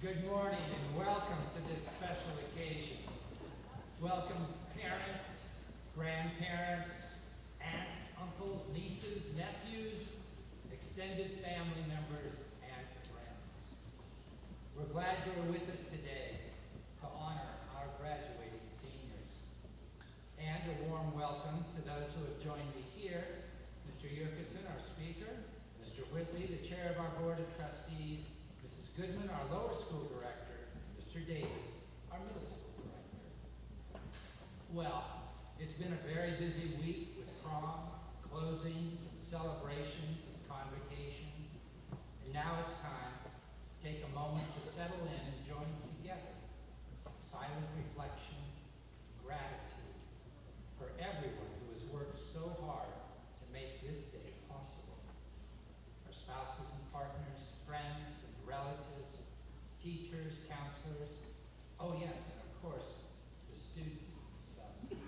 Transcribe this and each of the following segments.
Good morning and welcome to this special occasion. Welcome parents, grandparents, aunts, uncles, nieces, nephews, extended family members, and friends. We're glad you're with us today to honor our graduating seniors. And a warm welcome to those who have joined me here, Mr. Yurkison, our speaker, Mr. Whitley, the chair of our board of trustees, Mrs. Goodman, our lower school director, Mr. Davis, our middle school director. Well, it's been a very busy week with prom, closings, and celebrations and convocation. And now it's time to take a moment to settle in and join together in silent reflection, gratitude for everyone who has worked so hard to make this day possible. Our spouses and partners, friends and relatives, teachers, counselors, oh yes, and of course, the students themselves.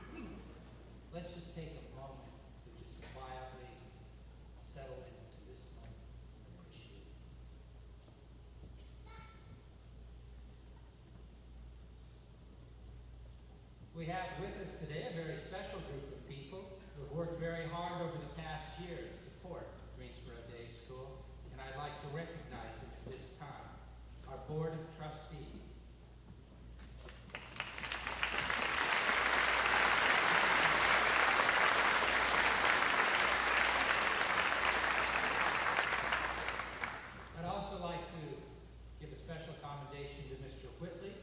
Let's just take a moment to just quietly settle into this moment and appreciate it. We have with us today a very special group of people who have worked very hard over the past year to support Greensboro Day School, and I'd like to recognize them at this time. Our Board of Trustees. I'd also like to give a special commendation to Mr. Whitley,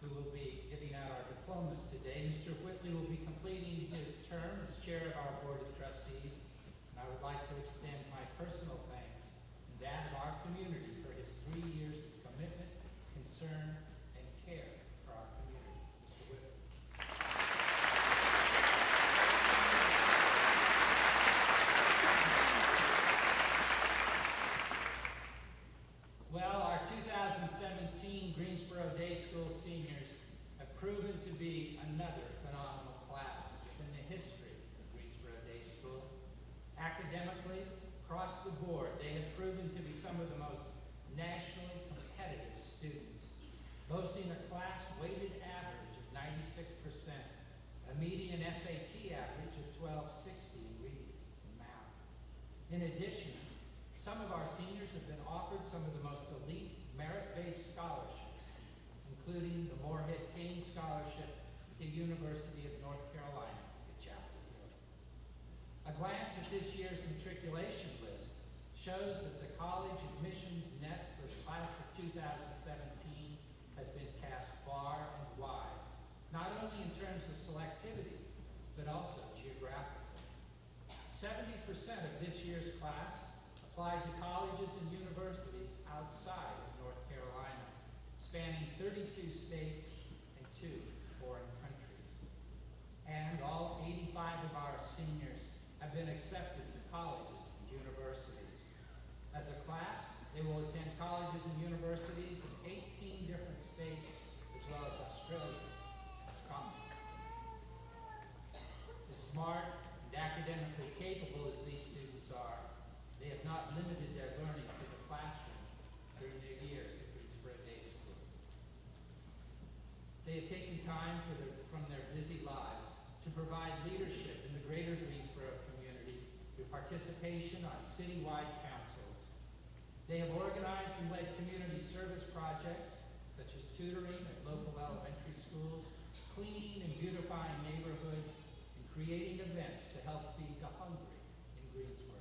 who will be giving out our diplomas today. Mr. Whitley will be completing his term as chair of our Board of Trustees, and I would like to extend my personal thanks and that of our community for his 3 years of commitment, concern, and care for our community. Mr. Whitley. Well, our 2017 Greensboro Day School seniors have proven to be another phenomenal class within the history of Greensboro Day School. Academically, across the board, they have proven to be some of the most nationally competitive students, boasting a class weighted average of 96%, a median SAT average of 1260 in reading and math. In addition, some of our seniors have been offered some of the most elite merit-based scholarships, including the Moorhead Teen Scholarship at the University of North Carolina at Chapel Hill. A glance at this year's matriculation list shows that the college admissions net for the class of 2017 has been cast far and wide, not only in terms of selectivity, but also geographically. 70% of this year's class applied to colleges and universities outside of North Carolina, spanning 32 states and 2 foreign countries. And all 85 of our seniors have been accepted to colleges and universities. As a class, they will attend colleges and universities in 18 different states, as well as Australia and Scotland. As smart and academically capable as these students are, they have not limited their learning to the classroom during their years at Greensboro Day School. They have taken time from their busy lives to provide leadership in the greater Greensboro community through participation on citywide councils. They have organized and led community service projects, such as tutoring at local elementary schools, cleaning and beautifying neighborhoods, and creating events to help feed the hungry in Greensboro.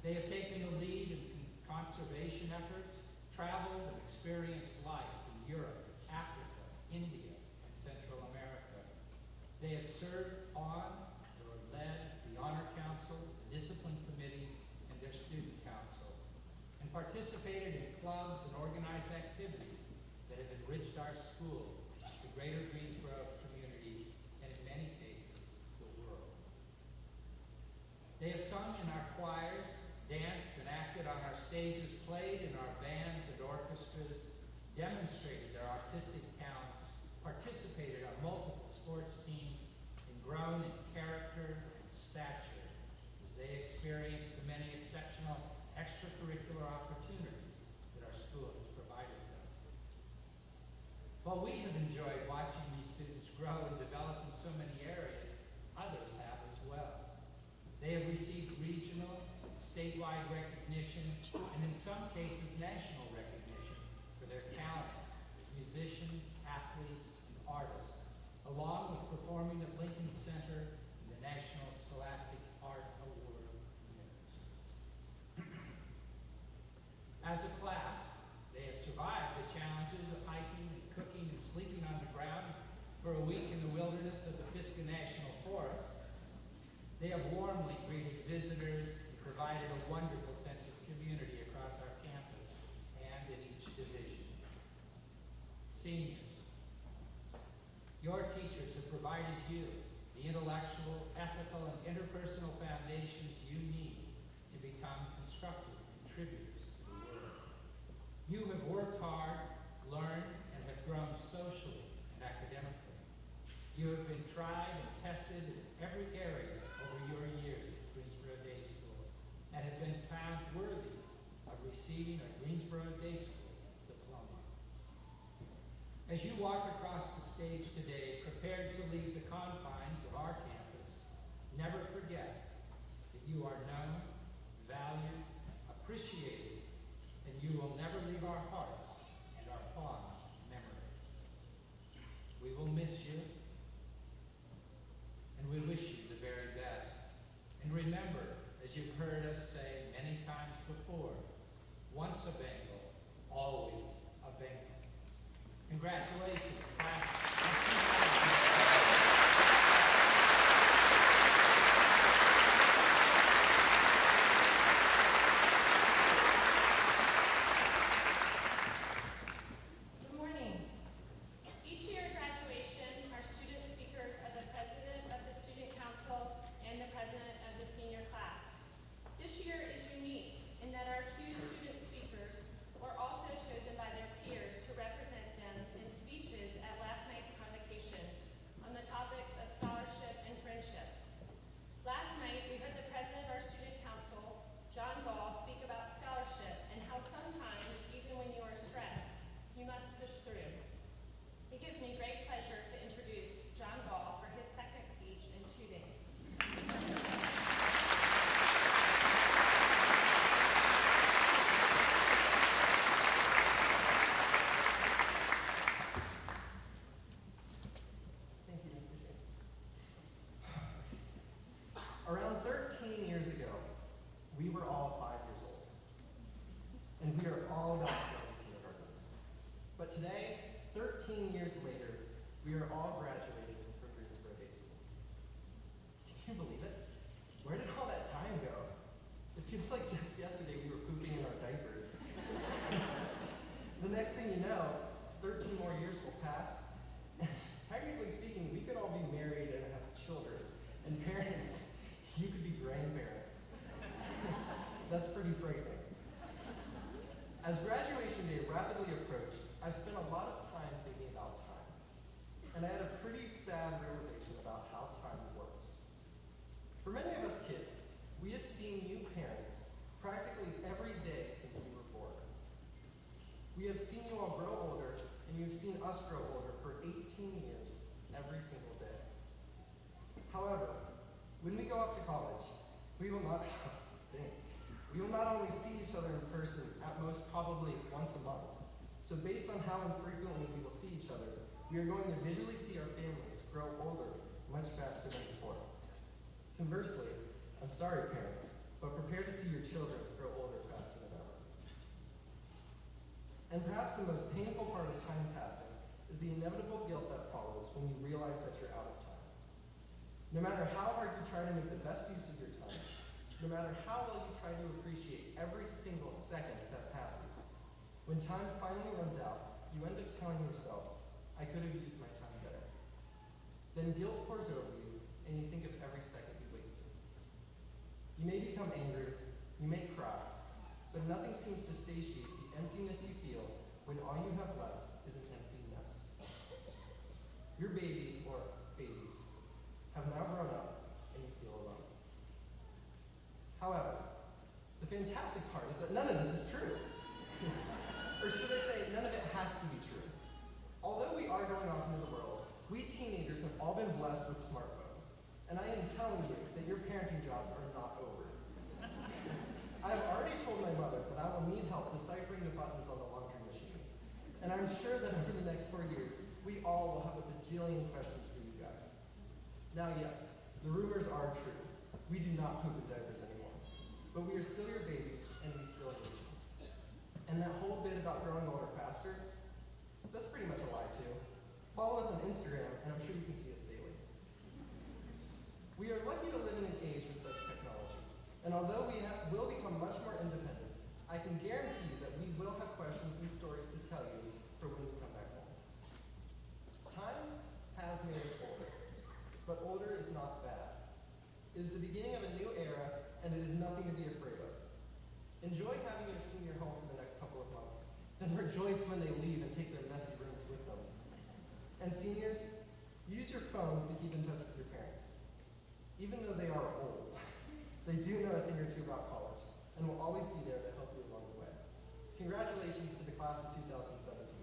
They have taken the lead in conservation efforts, traveled and experienced life in Europe, Africa, India, and Central America. They have served on or led the Honor Council, the Discipline Committee, and their Student Council, and participated in clubs and organized activities that have enriched our school, the greater Greensboro community, and in many cases, the world. They have sung in our choirs, danced and acted on our stages, played in our bands and orchestras, demonstrated their artistic talents, participated on multiple sports teams, and grown in character and stature as they experienced the many exceptional extracurricular opportunities that our school has provided While we have enjoyed watching these students grow and develop in so many areas, others have as well. They have received regional and statewide recognition, and in some cases national recognition for their talents as musicians, athletes, and artists, along with performing at Lincoln Center and the National Scholastic Art Award winners. As a class, they have survived the challenges of hiking and cooking and sleeping on the ground for a week in the wilderness of the Pisgah National Forest. They have warmly greeted visitors and provided a wonderful sense of community across our campus and in each division. Seniors, your teachers have provided you the intellectual, ethical, and interpersonal foundations you need to become constructive contributors to the world. You have worked hard, learned, and have grown socially and academically. You have been tried and tested in every area over your years at Greensboro Day School and have been found worthy of receiving a Greensboro Day School diploma. As you walk across the stage today, prepared to leave the confines of our campus, never forget that you are known, valued, appreciated, and you will never leave our hearts and our fond memories. We will miss you, and we wish you the very best. And remember, as you've heard us say many times before, once a Bengal, always a Bengal. Congratulations, class of 2000. Around 13 years ago, we were all 5 years old, and we are all about to go to kindergarten. But today, 13 years later, we are all graduating from Greensboro Day School. Can you believe it? Where did all that time go? It feels like just yesterday we were pooping in our diapers. The next thing you know, 13 more years will pass, and technically speaking, we could all be married and have children, and parents. You could be grandparents. That's pretty frightening. As graduation day rapidly approached, I've spent a lot of time thinking about time. And I had a pretty sad realization about how time works. For many of us kids, we have seen you parents practically every day since we were born. We have seen you all grow older, and you've seen us grow older for 18 years every single day. However, when we go off to college, we will not only see each other in person at most probably once a month. So based on how infrequently we will see each other, we are going to visually see our families grow older much faster than before. Conversely, I'm sorry parents, but prepare to see your children grow older faster than ever. And perhaps the most painful part of time passing is the inevitable guilt that follows when you realize that you're out of time. No matter how hard you try to make the best use of your time, no matter how well you try to appreciate every single second that passes, when time finally runs out, you end up telling yourself, I could have used my time better. Then guilt pours over you, and you think of every second you wasted. You may become angry, you may cry, but nothing seems to satiate the emptiness you feel when all you have left is an empty nest. Your baby, or babies, have now grown up, and you feel alone. However, the fantastic part is that none of this is true. Or should I say, none of it has to be true. Although we are going off into the world, we teenagers have all been blessed with smartphones. And I am telling you that your parenting jobs are not over. I have already told my mother that I will need help deciphering the buttons on the laundry machines. And I'm sure that over the next 4 years, we all will have a bajillion questions for you guys. Now yes, the rumors are true. We do not poop in diapers anymore. But we are still your babies, and we still need you. And that whole bit about growing older faster, that's pretty much a lie too. Follow us on Instagram, and I'm sure you can see us daily. We are lucky to live in an age with such technology. And although we will become much more independent, I can guarantee you that we will have questions and stories to tell you for when we come back home. Time has made us older, but older is not bad. It is the beginning of a new era, and it is nothing to be afraid of. Enjoy having your senior home for the next couple of months, then rejoice when they leave and take their messy rooms with them. And seniors, use your phones to keep in touch with your parents. Even though they are old, they do know a thing or two about college, and will always be there to help you along the way. Congratulations to the class of 2017.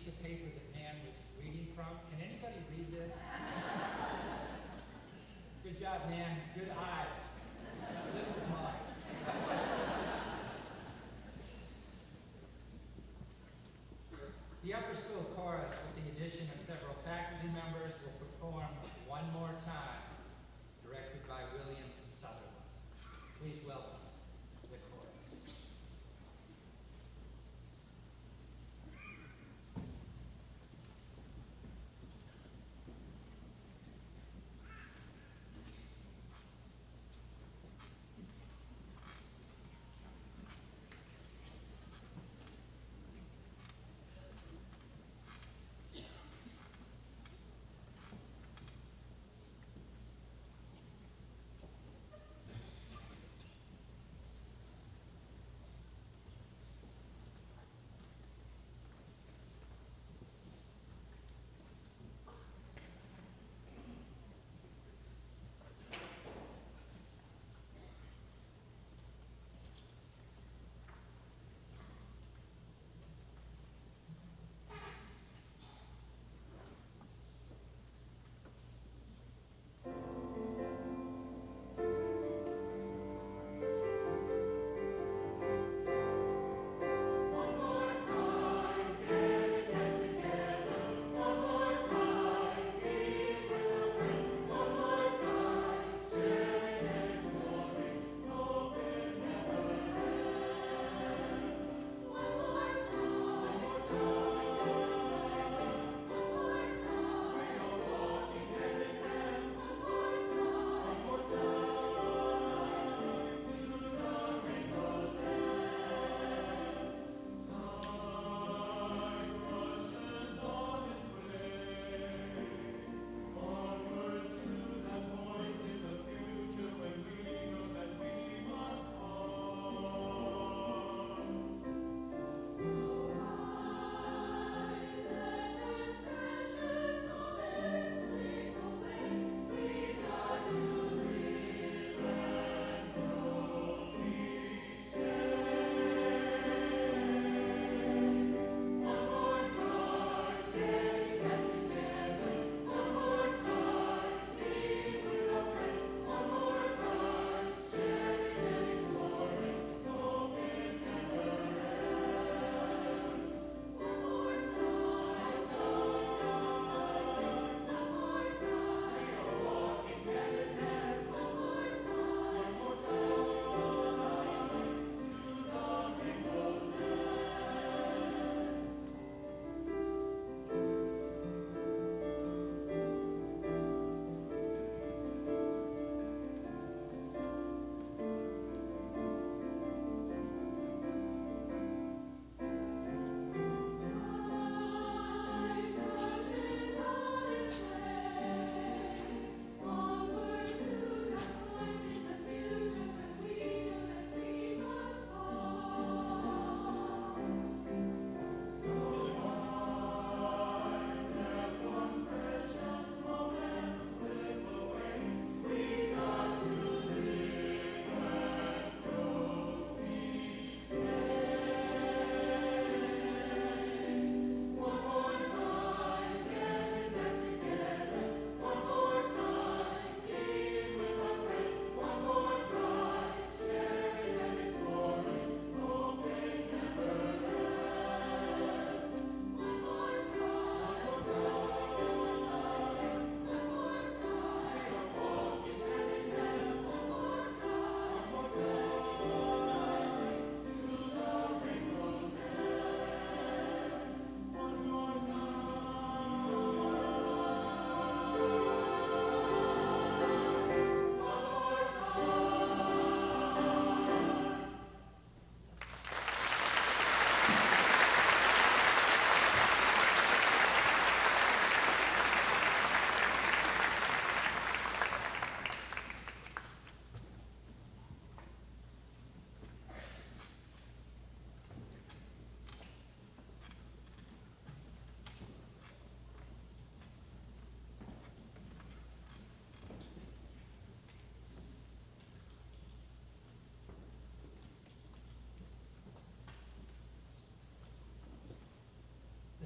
piece of paper that Nan was reading from. Can anybody read this? Good job, man. Good eyes. This is mine. The upper school chorus, with the addition of several faculty members, will perform One More Time, directed by William Sutherland. Please welcome the chorus.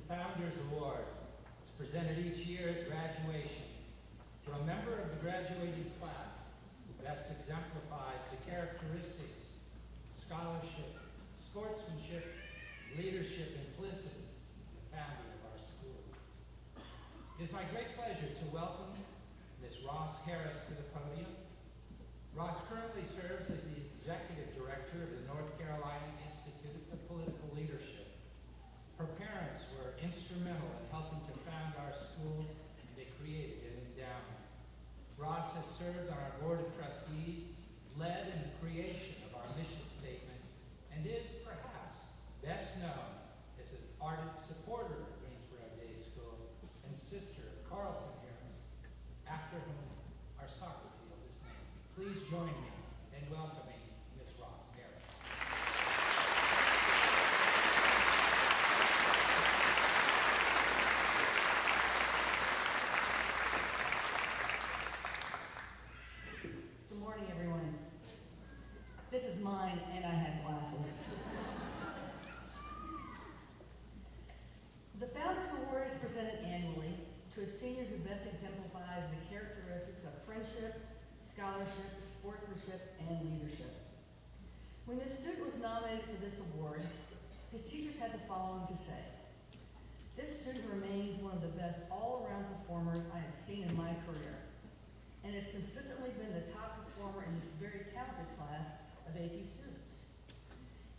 Founders Award is presented each year at graduation To a member of the graduating class who best exemplifies the characteristics, scholarship, sportsmanship, leadership implicit in the founding of our school. It is my great pleasure to welcome Ms. Ross Harris to the podium. Ross currently serves as the Executive Director of the North Carolina Institute of Political Leadership. Her parents were instrumental in helping to found our school, and they created an endowment. Ross has served on our Board of Trustees, led in the creation of our mission statement, and is perhaps best known as an ardent supporter of Greensboro Day School and sister of Carlton Harris, after whom our soccer field is named. Please join me in welcoming Ms. Ross Harris. Good morning, everyone. This is mine, and I have glasses. The Founders Award is presented annually to a senior who best exemplifies the characteristics of friendship, scholarship, sportsmanship, and leadership. When this student was nominated for this award, his teachers had the following to say: "This student remains one of the best all-around performers I have seen in my career, and has consistently been the top performer in this very talented class of AP students.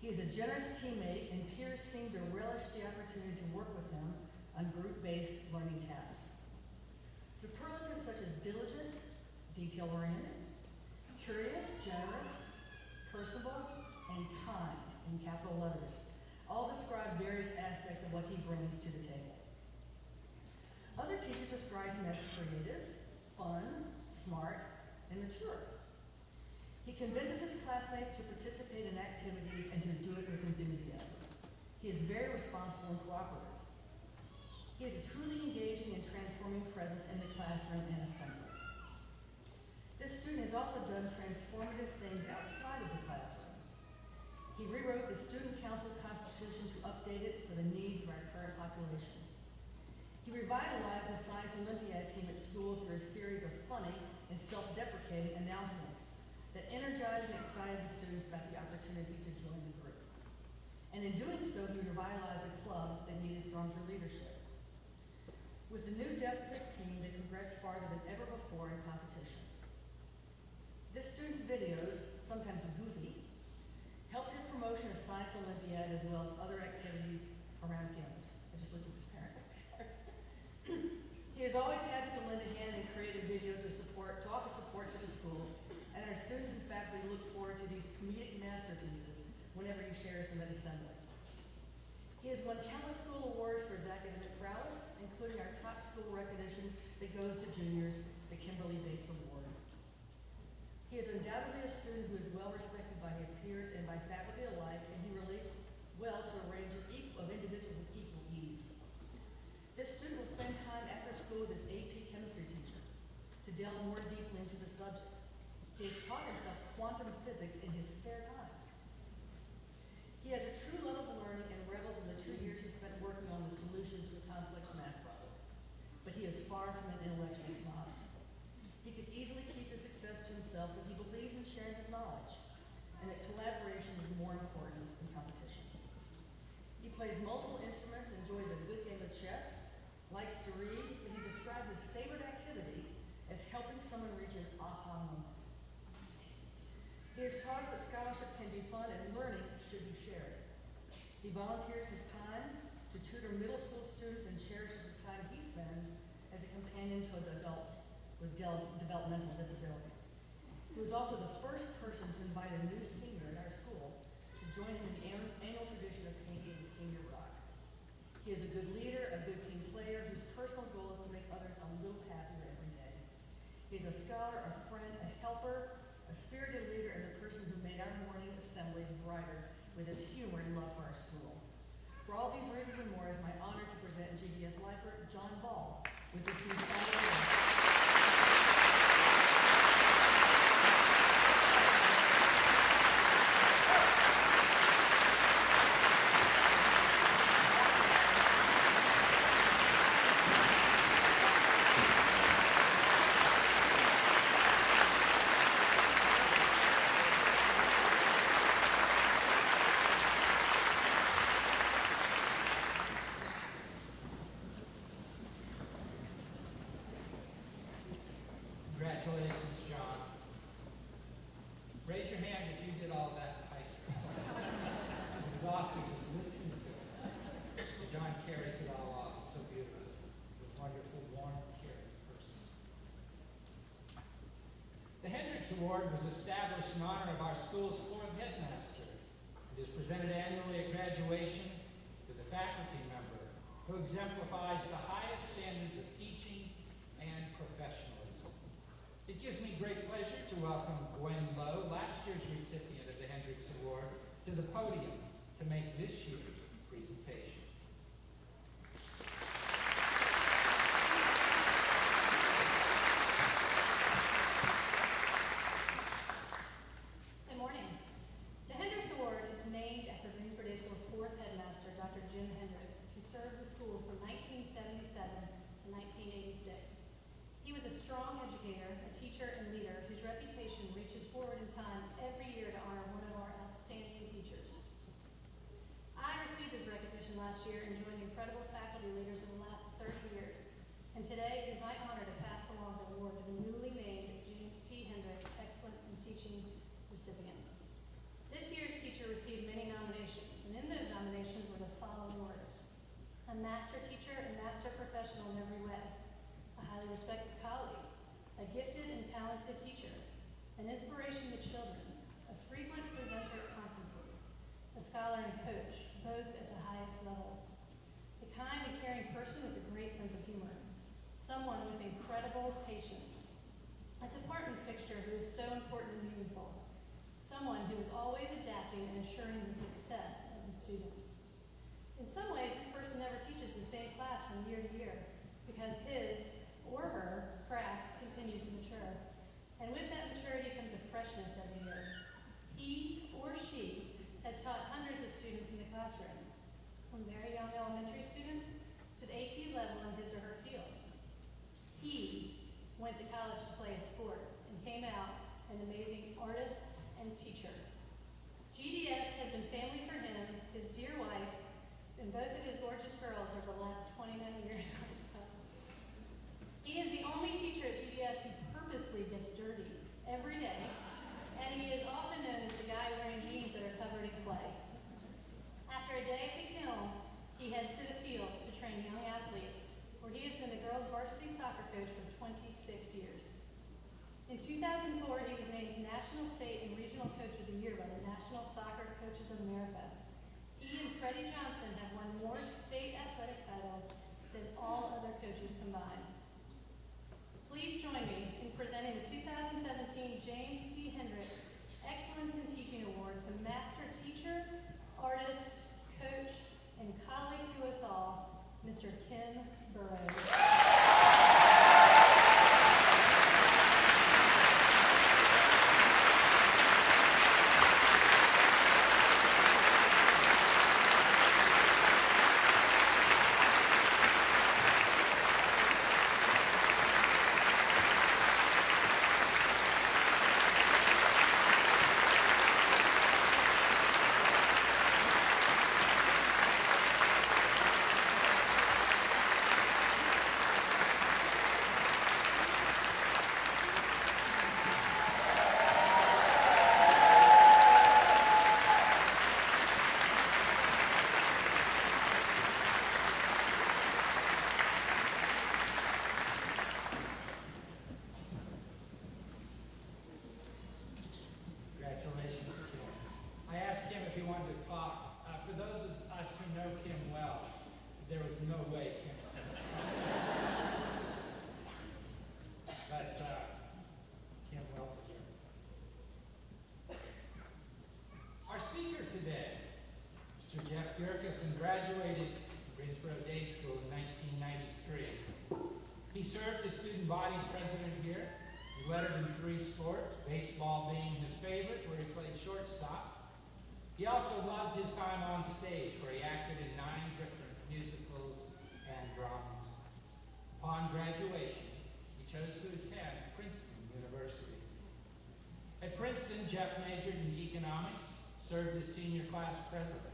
He is a generous teammate, and peers seem to relish the opportunity to work with him on group-based learning tasks. Superlatives such as diligent, detail-oriented, curious, generous, personable, and kind, in capital letters, all describe various aspects of what he brings to the table. Other teachers described him as creative, fun, smart, and mature. He convinces his classmates to participate in activities and to do it with enthusiasm. He is very responsible and cooperative. He is a truly engaging and transforming presence in the classroom and assembly. This student has also done transformative things outside of the classroom. He rewrote the Student Council Constitution to update it for the needs of our current population. He revitalized the Science Olympiad team at school through a series of funny and self-deprecating announcements that energized and excited the students about the opportunity to join the group. And in doing so, he revitalized a club that needed stronger leadership. With the new depth of his team, they progressed farther than ever before in competition. This student's videos, sometimes goofy, helped his promotion of Science Olympiad as well as other activities around campus. I just looked at his parents. He is always happy to lend a hand and create a video to offer support to the school, and our students and faculty look forward to these comedic masterpieces whenever he shares them at assembly. He has won countless school awards for his academic prowess, including our top school recognition that goes to juniors, the Kimberly Bates Award. He is undoubtedly a student who is well respected by his peers and by faculty alike, and he relates well to a range of individuals with equal ease. This student will spend time after school with his AP chemistry teacher to delve more deeply into the subject. He has taught himself quantum physics in his spare time. He has a true love of learning and revels in the 2 years he spent working on the solution to a complex math problem. But he is far from an intellectual snob. He could easily keep his success to himself, but he believes in sharing his knowledge, and that collaboration is more important than competition. He plays multiple instruments, enjoys a good game of chess, likes to read, and he describes his favorite activity as helping someone reach an aha moment. He has taught us that scholarship can be fun and learning should be shared. He volunteers his time to tutor middle school students and cherishes the time he spends as a companion to adults with developmental disabilities. He was also the first person to invite a new senior in our school to join him in the annual tradition of painting the senior rock. He is a good leader, a good team player, whose personal goal is to make others a little happier every day. He is a scholar, a friend, a helper, a spirited leader, and the person who made our morning assemblies brighter with his humor and love for our school. For all these reasons and more, it is my honor to present GDF lifer John Ball with this year's award. Congratulations, John. Raise your hand if you did all that in high school. I was exhausted just listening to it. John carries it all off so beautifully. He's a wonderful, warm, caring person. The HENDRIX Award was established in honor of our school's fourth headmaster. It is presented annually at graduation to the faculty member who exemplifies the highest standards of teaching and professionalism. It gives me great pleasure to welcome Gwen Lowe, last year's recipient of the HENDRIX Award, to the podium to make this year's presentation. Good morning. The HENDRIX Award is named after Greensboro Day School's fourth headmaster, Dr. Jim Hendricks, who served the school from 1977 to 1986. He was a strong educator, a teacher, and leader whose reputation reaches forward in time every year to honor one of our outstanding teachers. I received this recognition last year and joined incredible faculty leaders of the last 30 years. And today it is my honor to pass along the award to the newly named James P. Hendricks Excellent in Teaching recipient. This year's teacher received many nominations, and in those nominations were the following words: a master teacher and master professional in every way, a highly respected colleague, a gifted and talented teacher, an inspiration to children, a frequent presenter at conferences, a scholar and coach, both at the highest levels, a kind and caring person with a great sense of humor, someone with incredible patience, a department fixture who is so important and meaningful, someone who is always adapting and assuring the success of the students. In some ways, this person never teaches the same class from year to year because his or her craft continues to mature. And with that maturity comes a freshness every year. He or she has taught hundreds of students in the classroom, from very young elementary students to the AP level in his or her field. He went to college to play a sport and came out an amazing artist and teacher. GDS has been family for him, his dear wife, and both of his gorgeous girls over the last 29 years on his job. He is the only teacher at GDS who purposely gets dirty every day, and he is often known as the guy wearing jeans that are covered in clay. After a day at the kiln, he heads to the fields to train young athletes, where he has been the girls' varsity soccer coach for 26 years. In 2004, he was named National State and Regional Coach of the Year by the National Soccer Coaches of America. He and Freddie Johnson have won more state athletic titles than all other coaches combined. Please join me in presenting the 2017 James P. Hendricks Excellence in Teaching Award to Master Teacher, Artist, Coach, and colleague to us all, Mr. Kim Burrows. Congratulations, Kim. I asked Kim if he wanted to talk. For those of us who know Kim well, there was no way Kim was going to talk. But Kim, well deserved. Our speaker today, Mr. Jeff Gurkison, graduated from Greensboro Day School in 1993. He served as student body president here. He lettered in 3 sports, baseball being his favorite, where he played shortstop. He also loved his time on stage, where he acted in 9 different musicals and dramas. Upon graduation, he chose to attend Princeton University. At Princeton, Jeff majored in economics, served as senior class president.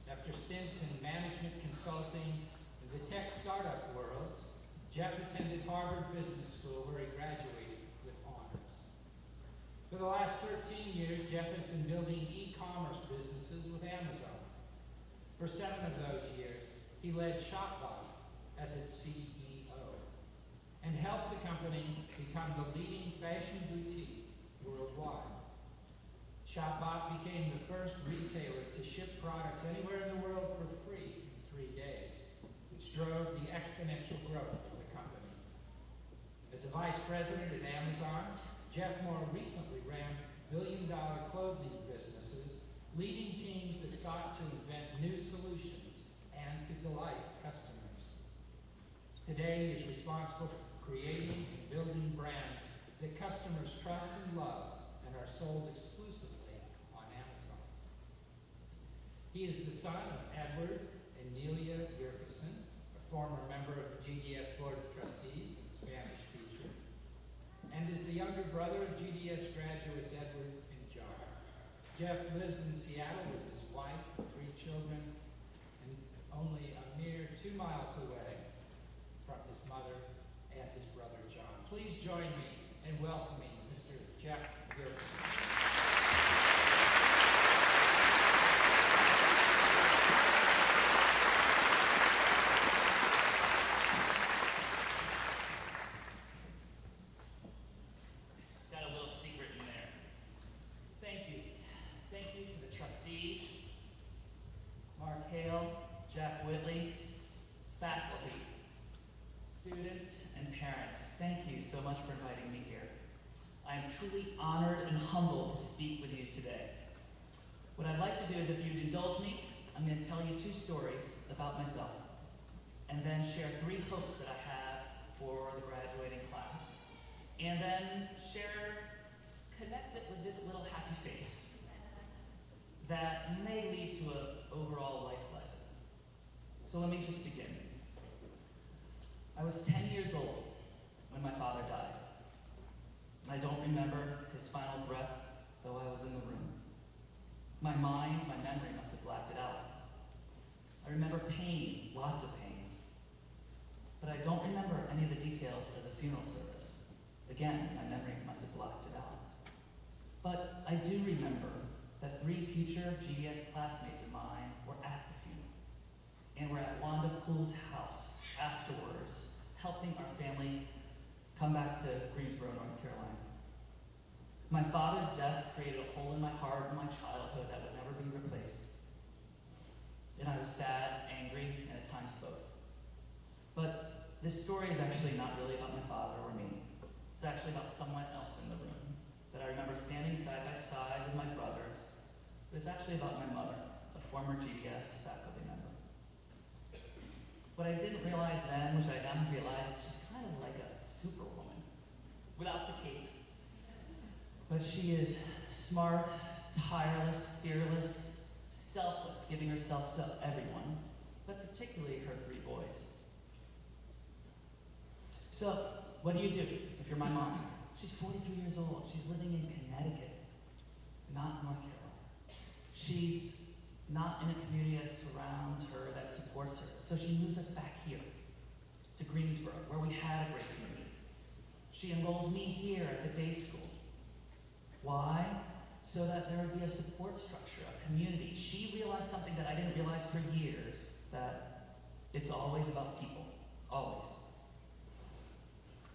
After stints in management consulting and the tech startup worlds, Jeff attended Harvard Business School, where he graduated with For the last 13 years, Jeff has been building e-commerce businesses with Amazon. For 7 of those years, he led ShopBot as its CEO and helped the company become the leading fashion boutique worldwide. ShopBot became the first retailer to ship products anywhere in the world for free in 3 days, which drove the exponential growth of the company. As a vice president at Amazon, Jeff more recently ran billion-dollar clothing businesses, leading teams that sought to invent new solutions and to delight customers. Today, he is responsible for creating and building brands that customers trust and love and are sold exclusively on Amazon. He is the son of Edward and Nelia Yerkeson, a former member of the GDS Board of Trustees and Spanish teacher, and is the younger brother of GDS graduates Edward and John. Jeff lives in Seattle with his wife and 3 children, and only a mere 2 miles away from his mother and his brother John. Please join me in welcoming Mr. Jeff Yerkeson. Got a little secret in there. Thank you. Thank you to the trustees, Mark Hale, Jack Whitley, faculty, students, and parents. Thank you so much for inviting me here. I am truly honored and humbled to speak with you today. What I'd like to do is, if you'd indulge me, I'm going to tell you 2 stories about myself, and then share 3 hopes that I have for the graduating class, and then connect it with this little happy face that may lead to an overall life lesson. So let me just begin. I was 10 years old when my father died. I don't remember his final breath, though I was in the room. My memory must have blacked it out. I remember pain, lots of pain. But I don't remember any of the details of the funeral service. Again, my memory must have blocked it out. But I do remember that 3 future GDS classmates of mine were at the funeral and were at Wanda Poole's house afterwards, helping our family come back to Greensboro, North Carolina. My father's death created a hole in my heart and my childhood that would never be replaced. And I was sad, angry, and at times both. But this story is actually not really about my father or me. It's actually about someone else in the room that I remember standing side by side with my brothers. But it's actually about my mother, a former GDS faculty member. What I didn't realize then, which I now realize, is she's kind of like a superwoman, without the cape. But she is smart, tireless, fearless, selfless, giving herself to everyone, but particularly her 3 boys. So, what do you do if you're my mom? She's 43 years old. She's living in Connecticut, not North Carolina. She's not in a community that surrounds her, that supports her. So she moves us back here to Greensboro, where we had a great community. She enrolls me here at the day school. Why? So that there would be a support structure, a community. She realized something that I didn't realize for years, that it's always about people, always.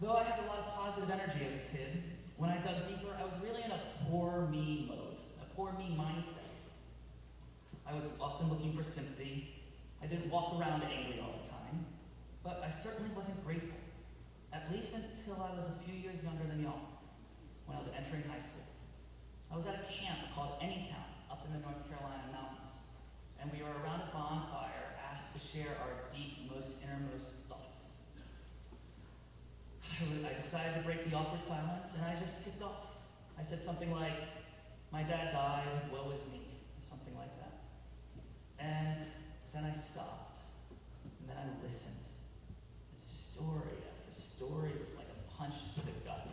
Though I had a lot of positive energy as a kid, when I dug deeper, I was really in a poor me mode, a poor me mindset. I was often looking for sympathy. I didn't walk around angry all the time, but I certainly wasn't grateful, at least until I was a few years younger than y'all, when I was entering high school. I was at a camp called Anytown up in the North Carolina mountains, and we were around a bonfire asked to share our deep, most innermost thoughts. I decided to break the awkward silence, and I just kicked off. I said something like, "My dad died, woe is me," or something like that. And then I stopped, and then I listened. And story after story was like a punch to the gut.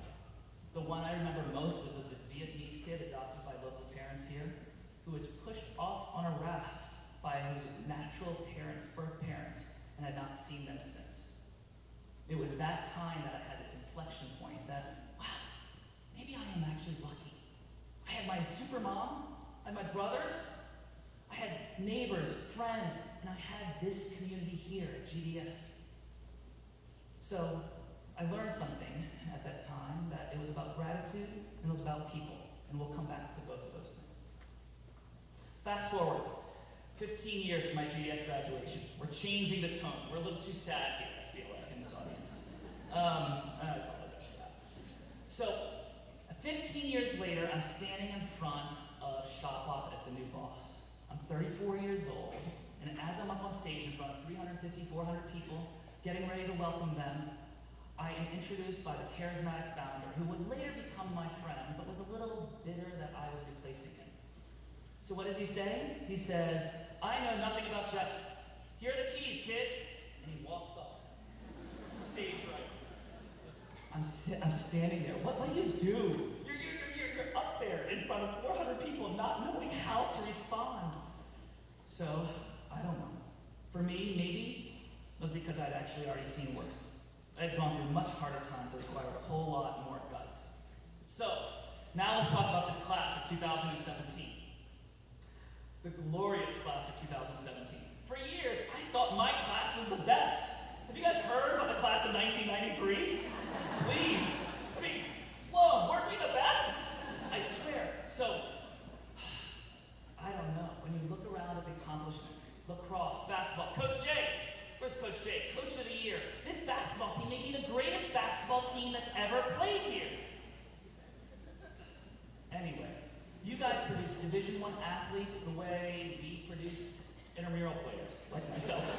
The one I remember most was of this Vietnamese kid adopted by local parents here, who was pushed off on a raft by his natural parents, birth parents, and had not seen them since. It was that time that I had this inflection point that, wow, maybe I am actually lucky. had my super mom, I had my brothers, I had neighbors, friends, and I had this community here at GDS. So I learned something at that time, that it was about gratitude and it was about people, and we'll come back to both of those things. Fast forward, 15 years from my GDS graduation. We're changing the tone. We're a little too sad here, I feel like, in this audience. I apologize for that. So, 15 years later, I'm standing in front of Shop Up as the new boss. I'm 34 years old, and as I'm up on stage in front of 350, 400 people, getting ready to welcome them, I am introduced by the charismatic founder, who would later become my friend, but was a little bitter that I was replacing him. So what does he say? He says, "I know nothing about Jeff. Here are the keys, kid." And he walks off. Stage right. I'm standing there. What do you do? You're up there in front of 400 people not knowing how to respond. So, I don't know. For me, maybe it was because I'd actually already seen worse. I'd gone through much harder times that required a whole lot more guts. So, now let's talk about this class of 2017. The glorious class of 2017. For years, I thought my class was the best. Have you guys heard about the class of 1993? Please. I mean, Sloan, weren't we the best? I swear. So, I don't know. When you look around at the accomplishments, lacrosse, basketball, Coach Jay. Where's Coach Jay? Coach of the year. This basketball team may be the greatest basketball team that's ever played here. Anyway, you guys produce Division I athletes the way we produced intramural players, like myself.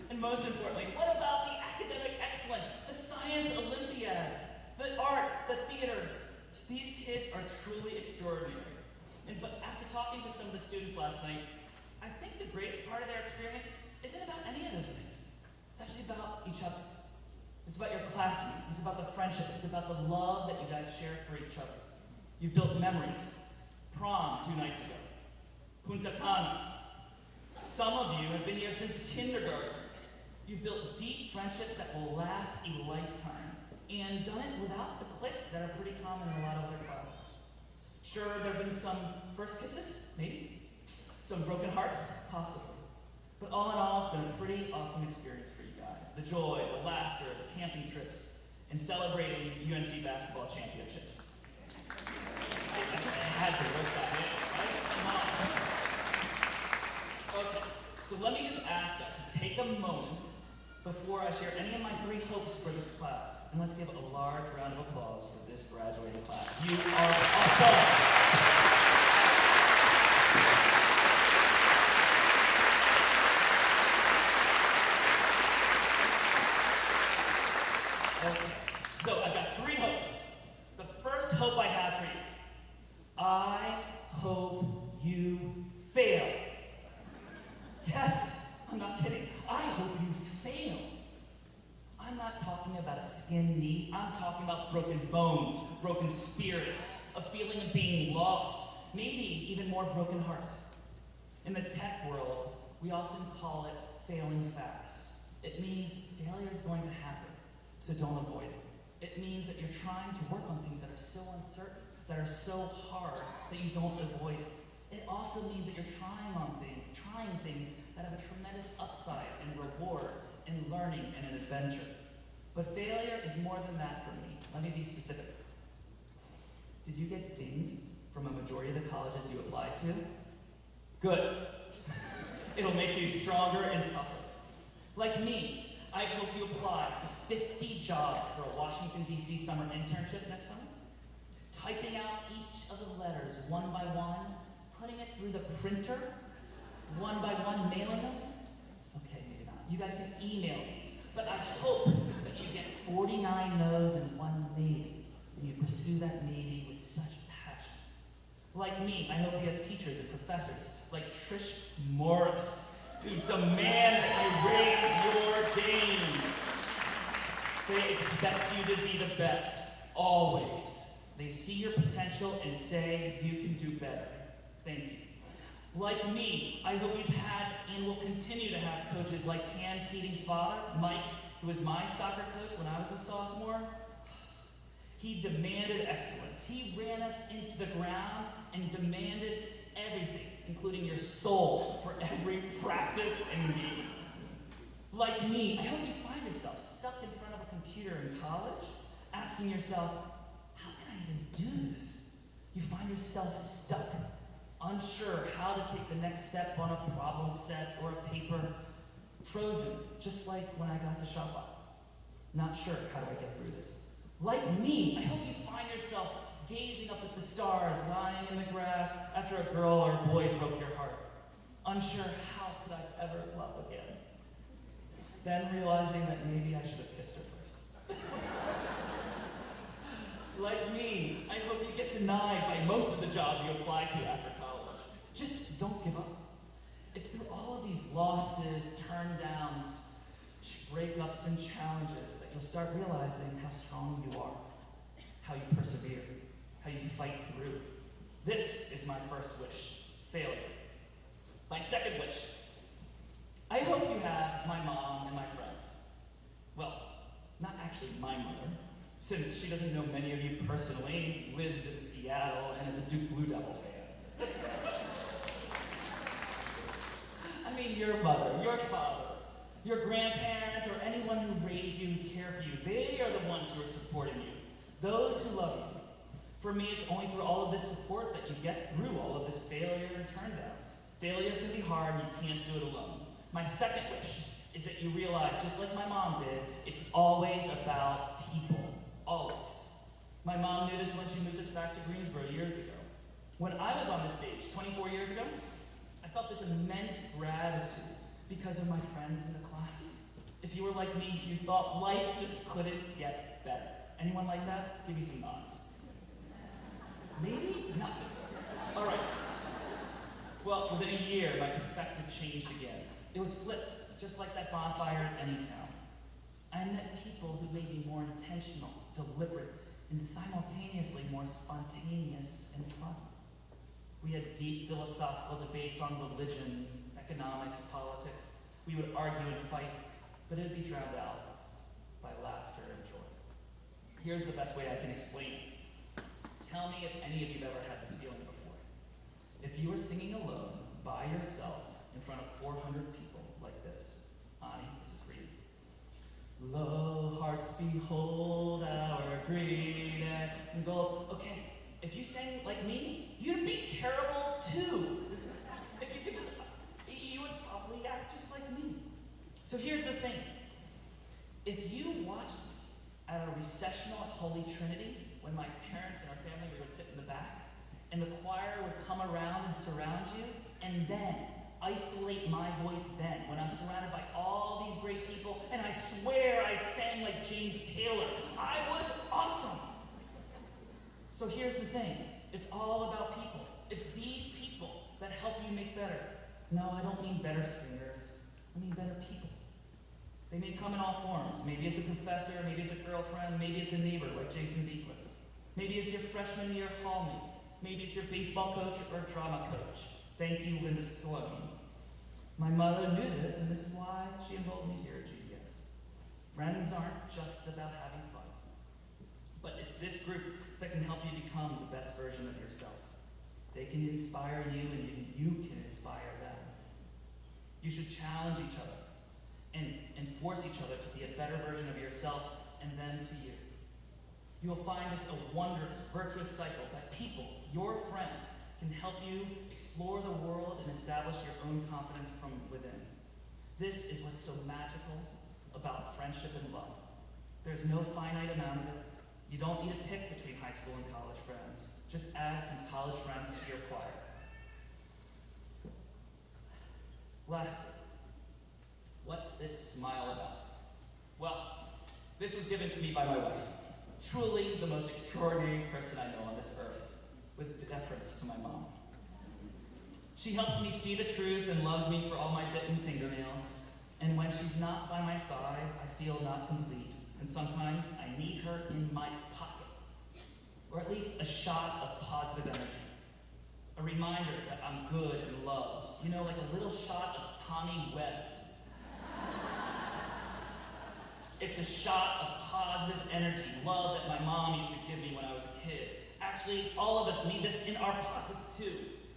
And most importantly, what about the academic excellence, the science Olympiad, the art, the theater? These kids are truly extraordinary. But after talking to some of the students last night, I think the greatest part of their experience isn't about any of those things. It's actually about each other. It's about your classmates. It's about the friendship. It's about the love that you guys share for each other. You've built memories. Prom 2 nights ago. Punta Cana. Some of you have been here since kindergarten. You've built deep friendships that will last a lifetime, and done it without the cliques that are pretty common in a lot of other classes. Sure, there have been some first kisses, maybe. Some broken hearts, possibly. But all in all, it's been a pretty awesome experience for you guys. The joy, the laughter, the camping trips, and celebrating UNC basketball championships. I just had to work that in, right? Come on. Okay, so let me just ask us to take a moment before I share any of my 3 hopes for this class. And let's give a large round of applause for this graduating class. You are awesome! Okay, so I've got 3 hopes. The first hope I have for you. I hope you fail. Yes, I'm not kidding. I hope you fail. I'm not talking about a skinned knee. I'm talking about broken bones, broken spirits, a feeling of being lost, maybe even more broken hearts. In the tech world, we often call it failing fast. It means failure is going to happen, so don't avoid it. It means that you're trying to work on things that are so uncertain, that are so hard, that you don't avoid it. It also means that you're trying things that have a tremendous upside and reward and learning and an adventure. But failure is more than that for me. Let me be specific. Did you get dinged from a majority of the colleges you applied to? Good. It'll make you stronger and tougher. Like me, I hope you apply to 50 jobs for a Washington, D.C. summer internship next summer, typing out each of the letters one by one, putting it through the printer, one by one, mailing them. Okay, maybe not. You guys can email these, but I hope that you get 49 no's and 1 maybe, and you pursue that maybe with such passion. Like me, I hope you have teachers and professors like Trish Morris, who demand that you raise your game. They expect you to be the best, always. They see your potential and say you can do better. Thank you. Like me, I hope you've had and will continue to have coaches like Cam Keating's father, Mike, who was my soccer coach when I was a sophomore. He demanded excellence. He ran us into the ground and demanded everything, including your soul, for every practice and game. Like me, I hope you find yourself stuck in front of a computer in college, asking yourself, how can I even do this? You find yourself stuck, unsure how to take the next step on a problem set or a paper, frozen, just like when I got to Shopbot. Not sure, how do I get through this? Like me, I hope you find yourself gazing up at the stars, lying in the grass after a girl or a boy broke your heart. Unsure, how could I ever love again? Then realizing that maybe I should have kissed her first. Like me, I hope you get denied by most of the jobs you apply to after college. Just don't give up. It's through all of these losses, turn-downs, breakups, and challenges that you'll start realizing how strong you are, how you persevere, how you fight through. This is my first wish, failure. My second wish, I hope you have my mom and my friends. Well, not actually my mother, since she doesn't know many of you personally, lives in Seattle, and is a Duke Blue Devil fan. I mean, your mother, your father, your grandparent, or anyone who raised you, who care for you, they are the ones who are supporting you, those who love you. For me, it's only through all of this support that you get through all of this failure and turndowns. Failure can be hard, and you can't do it alone. My second wish is that you realize, just like my mom did, it's always about people. Always. My mom knew this when she moved us back to Greensboro years ago. When I was on the stage 24 years ago, I felt this immense gratitude because of my friends in the class. If you were like me, you thought life just couldn't get better. Anyone like that? Give me some nods. Maybe? Nothing. All right. Well, within a year, my perspective changed again. It was flipped, just like that bonfire in any town. I met people who made me more intentional, deliberate, and simultaneously more spontaneous and fun. We had deep philosophical debates on religion, economics, politics. We would argue and fight, but it would be drowned out by laughter and joy. Here's the best way I can explain it. Tell me if any of you have ever had this feeling before. If you were singing alone, by yourself, in front of 400 people like this, Ani, this is for you. Lo, hearts behold our green and gold. Okay, if you sang like me, you'd be terrible too. If you could just, you would probably act just like me. So here's the thing. If you watched me at a recessional at Holy Trinity, when my parents and our family would sit in the back, and the choir would come around and surround you, and then isolate my voice then, when I'm surrounded by all these great people, and I swear I sang like James Taylor. I was awesome. So here's the thing. It's all about people. It's these people that help you make better. No, I don't mean better singers. I mean better people. They may come in all forms. Maybe it's a professor, maybe it's a girlfriend, maybe it's a neighbor like Jason Beekler. Maybe it's your freshman year hallmate. Maybe it's your baseball coach or drama coach. Thank you, Linda Sloan. My mother knew this, and this is why she enrolled me here at GDS. Friends aren't just about having fun, but it's this group that can help you become the best version of yourself. They can inspire you, and you can inspire them. You should challenge each other and force each other to be a better version of yourself and them to you. You will find this a wondrous, virtuous cycle that people, your friends, can help you explore the world and establish your own confidence from within. This is what's so magical about friendship and love. There's no finite amount of it. You don't need to pick between high school and college friends. Just add some college friends to your choir. Lastly, what's this smile about? Well, this was given to me by my wife. Truly the most extraordinary person I know on this earth, with deference to my mom. She helps me see the truth and loves me for all my bitten fingernails. And when she's not by my side, I feel not complete. And sometimes I need her in my pocket. Or at least a shot of positive energy. A reminder that I'm good and loved. You know, like a little shot of Tommy Webb. It's a shot of positive energy, love that my mom used to give me when I was a kid. Actually, all of us need this in our pockets too.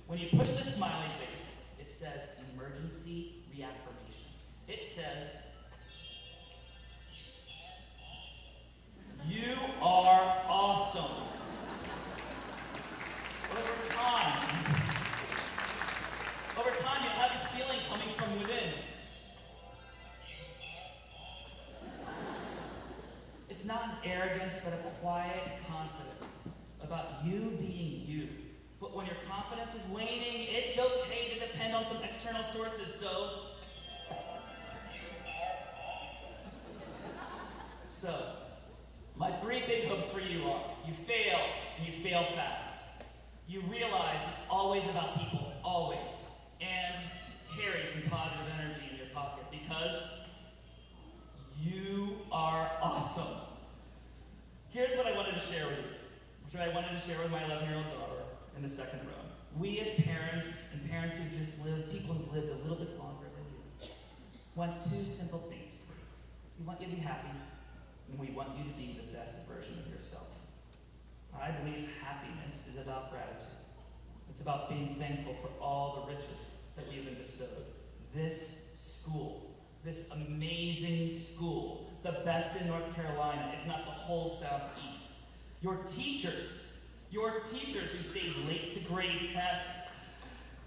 When you push the smiley face, it says emergency reaffirmation. It says, you are awesome. Over time, you'll have this feeling coming from within. It's not an arrogance, but a quiet confidence about you being you. But when your confidence is waning, it's okay to depend on some external sources, So, my 3 big hopes for you are, you fail, and you fail fast. You realize it's always about people, always, and carry some positive energy in your pocket, because you are awesome. Here's what I wanted to share with you, which I wanted to share with my 11-year-old daughter in the second row. We as parents, and parents who just live, people who've lived a little bit longer than you, want 2 simple things for you. We want you to be happy, and we want you to be the best version of yourself. I believe happiness is about gratitude. It's about being thankful for all the riches that we have been bestowed. This school, this amazing school, the best in North Carolina, if not the whole Southeast. Your teachers who stayed late to grade tests,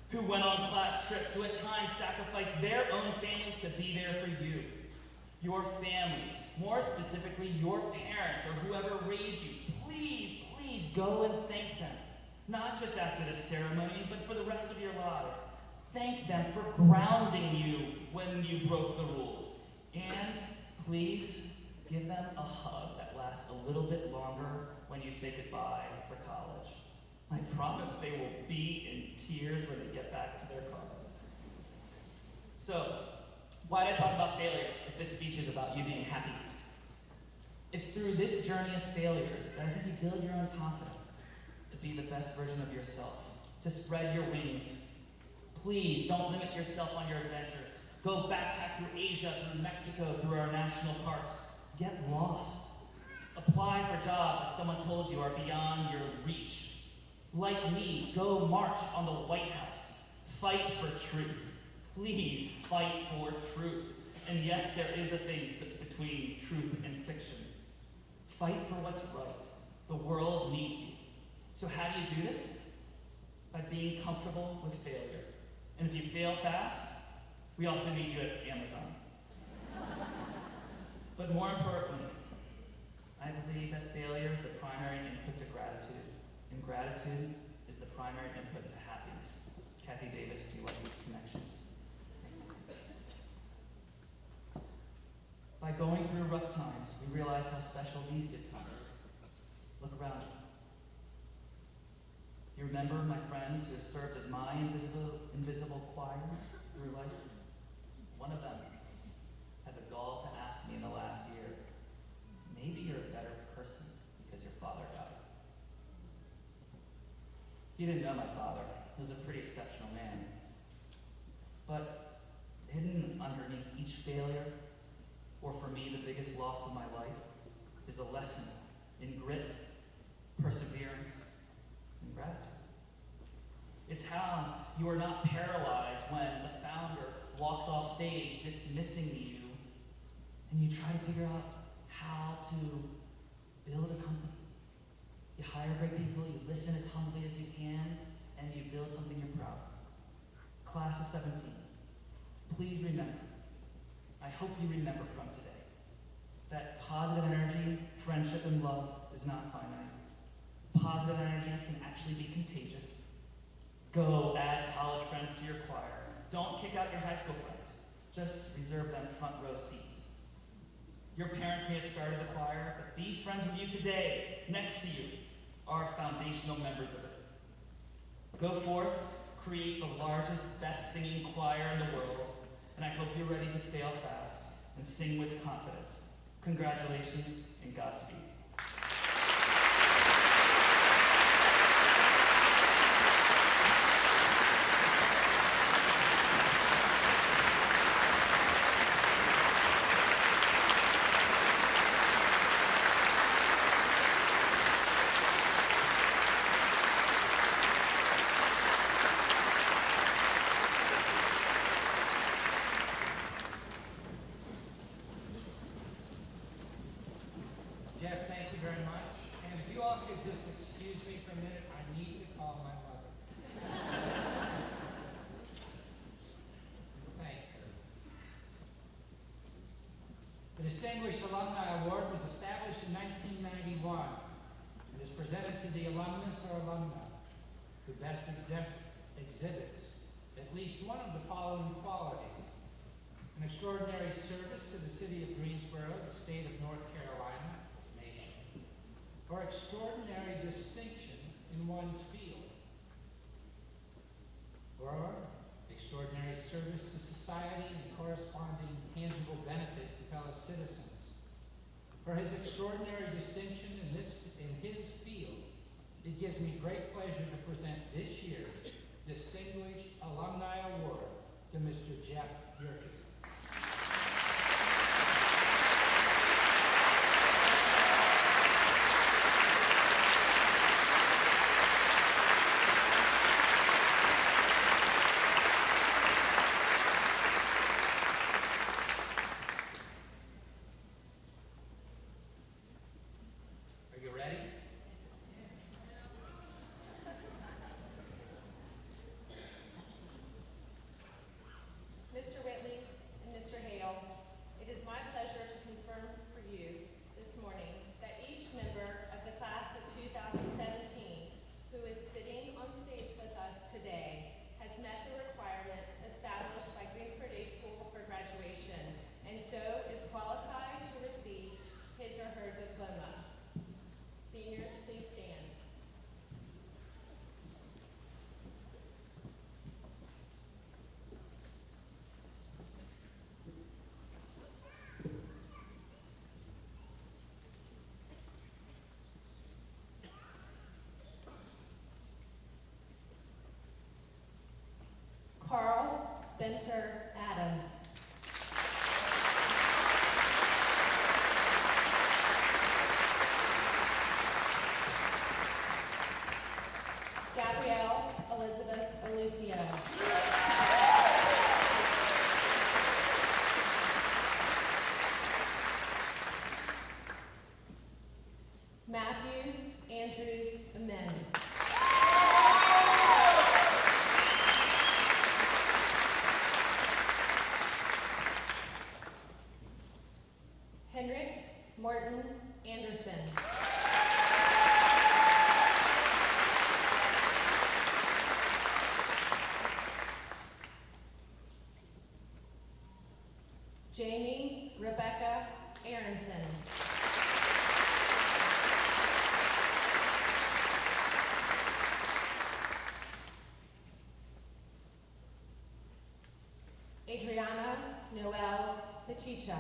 who went on class trips, who at times sacrificed their own families to be there for you. Your families, more specifically your parents or whoever raised you, please go and thank them. Not just after this ceremony, but for the rest of your lives. Thank them for grounding you when you broke the rules. And please give them a hug that lasts a little bit longer when you say goodbye for college. I promise they will be in tears when they get back to their cars. So, why did I talk about failure if this speech is about you being happy? It's through this journey of failures that I think you build your own confidence to be the best version of yourself, to spread your wings. Please don't limit yourself on your adventures. Go backpack through Asia, through Mexico, through our national parks. Get lost. Apply for jobs that someone told you are beyond your reach. Like me, go march on the White House. Fight for truth. Please fight for truth. And yes, there is a thing between truth and fiction. Fight for what's right. The world needs you. So how do you do this? By being comfortable with failure. And if you fail fast, we also need you at Amazon. But more importantly, I believe that failure is the primary input to gratitude, and gratitude is the primary input to happiness. Kathy Davis, do you like these connections? By going through rough times, we realize how special these good times are. Look around you. You remember my friends who have served as my invisible choir through life? One of them had the gall to ask me in the last year, maybe you're a better person because your father died. He didn't know my father. He was a pretty exceptional man. But hidden underneath each failure, or for me, the biggest loss of my life, is a lesson in grit, perseverance, and gratitude. It's how you are not paralyzed when the founder walks off stage dismissing you, and you try to figure out how to build a company. You hire great people, you listen as humbly as you can, and you build something you're proud of. Class of 17, please remember, I hope you remember from today, that positive energy, friendship, and love is not finite. Positive energy can actually be contagious. Go add college friends to your choir. Don't kick out your high school friends. Just reserve them front row seats. Your parents may have started the choir, but these friends with you today, next to you, are foundational members of it. Go forth, create the largest, best singing choir in the world, and I hope you're ready to fail fast and sing with confidence. Congratulations and Godspeed. could just excuse me for a minute, I need to call my mother. Thank her. The Distinguished Alumni Award was established in 1991 and is presented to the alumnus or alumna who best exhibits at least one of the following qualities: an extraordinary service to the city of Greensboro, the state of North Carolina, nation, or extraordinary distinction in one's field, or extraordinary service to society and corresponding tangible benefit to fellow citizens. For his extraordinary distinction in his field, it gives me great pleasure to present this year's Distinguished Alumni Award to Mr. Jeff Yerkes. Are you ready? Mr. Whitley and Mr. Hale, it is my pleasure to confirm for you this morning that each member of the class of 2017 who is sitting on stage with us today has met the requirements established by Greensboro Day School for graduation and so is qualified to receive his or her diploma. Seniors, please stand. Carl Spencer Adams. Gabrielle Elizabeth Alucio. Matthew Andrews Amend. Henrik Morton Anderson. Jamie Rebecca Aronson. Adriana Noel Pachicha.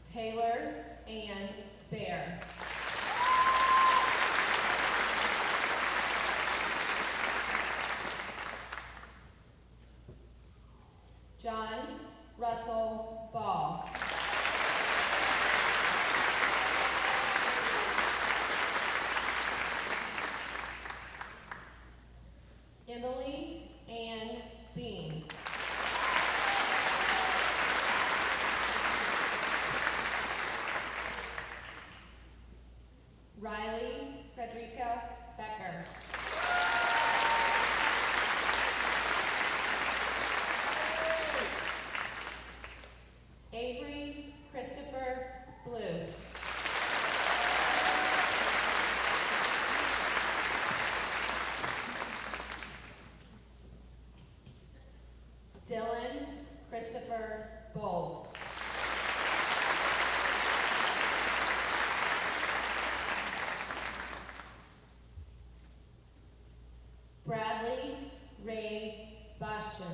Taylor Ann Bear. John Russell Ball. Emily Ann Bean. Riley Frederica Becker. Avery Christopher Blue. Dylan Christopher Bowles. Bradley Ray Bastian.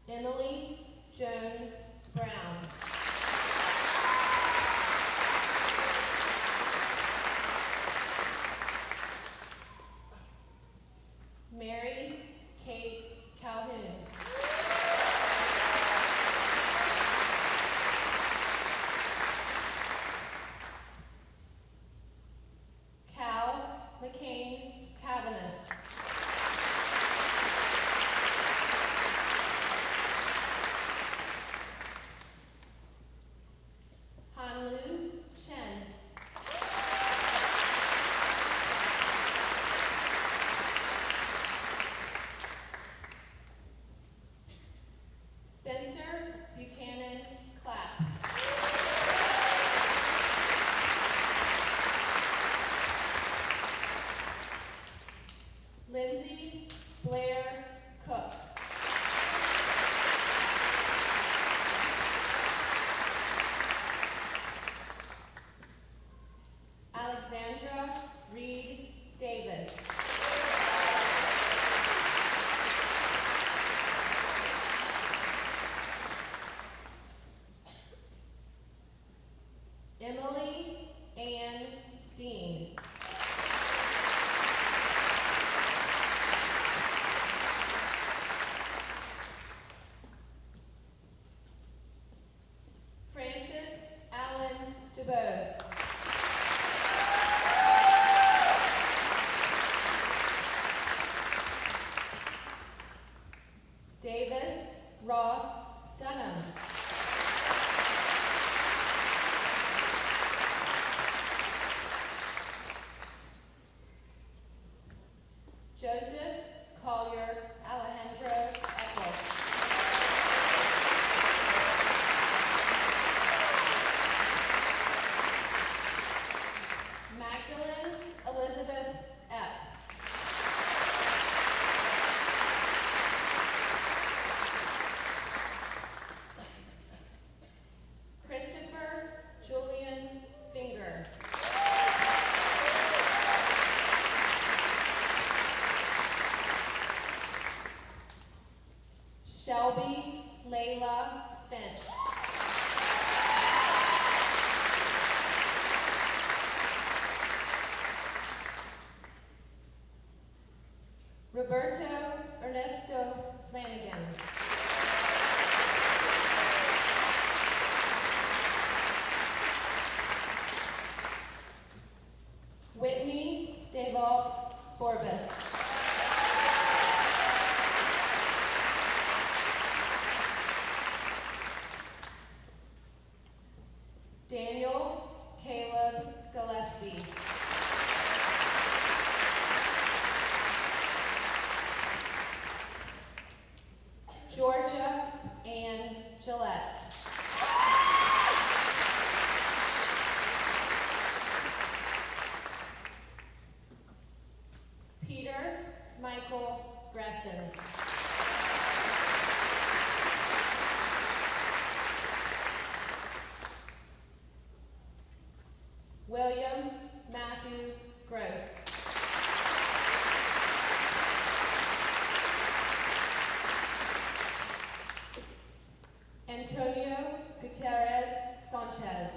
Emily Joan Brown. Mary Kate Calhoun. Blair Cook. Alexandra Reed Davis. Emily Ann Dean. Francis Allen DuBose. Davis Ross Dunham. Joseph Collier Alejandro Eccles. Magdalene Elizabeth Epps. Christopher Julian Finger. Shelby Layla Finch. Roberto Ernesto Flanagan. Whitney Devalt Forbes. Daniel Caleb Gillespie. Georgia Ann Gillette. Peter Michael Gressens. William Matthew Gross. Antonio Gutierrez Sanchez.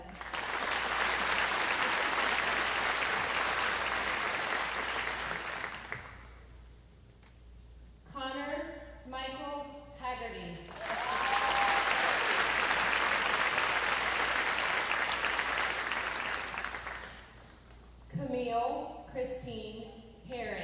Connor Michael Haggerty. Camille Christine Herring.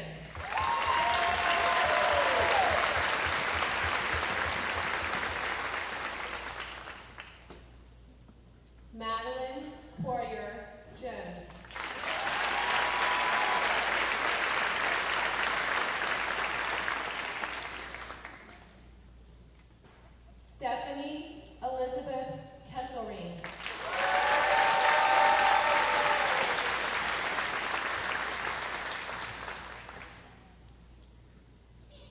Madeline Poirier Jones. Stephanie Elizabeth Kesselring.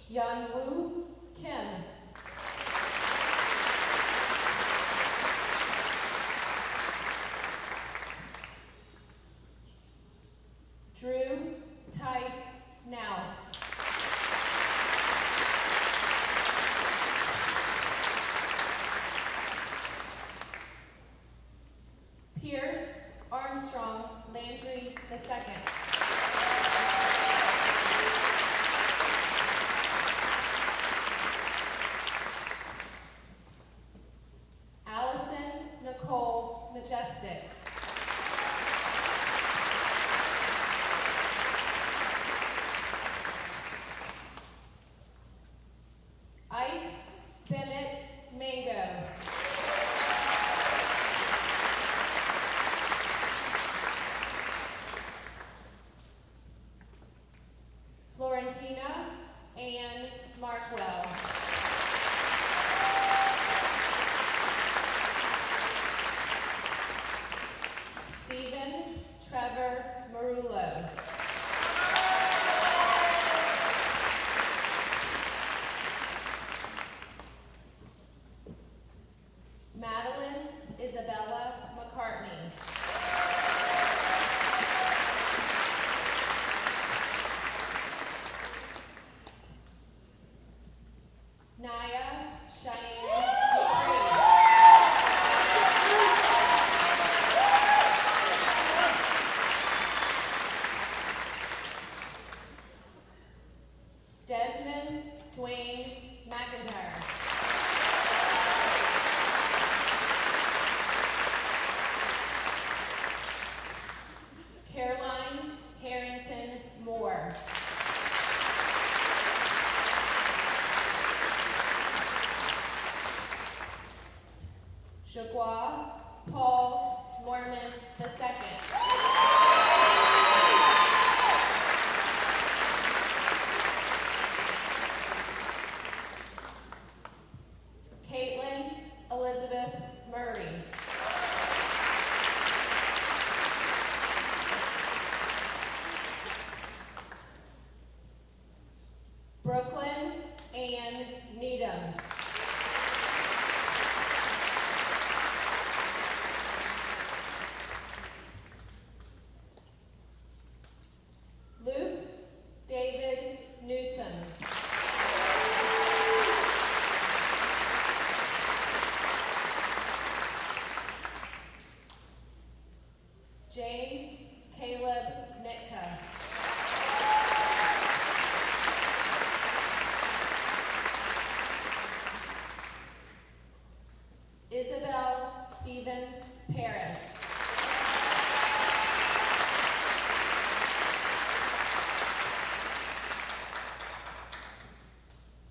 Yanwoo Kim. Drew Tice Nouse. Pierce Armstrong Landry II. Allison Nicole Majestic. Ike Bennett Mango. Florentina Ann Markwell. Cheyenne McCree. Desmond Dwayne McIntyre. Caroline Harrington Moore. Jagua Paul Mormon II. Caitlin Elizabeth Murray. Brooklyn Ann Needham. Luke David Newsom. James Caleb Nitka. Isabel Stevens Paris.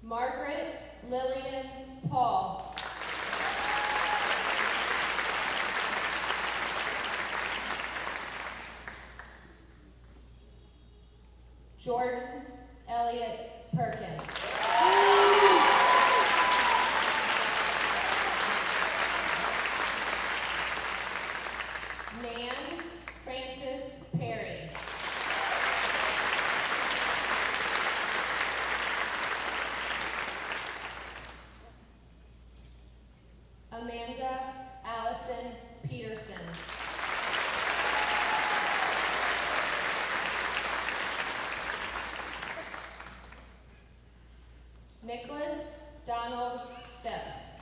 Margaret Lillian Paul. Jordan Elliott Perkins. Nan Francis Perry. Amanda Allison Peterson. Nicholas Donald Phipps.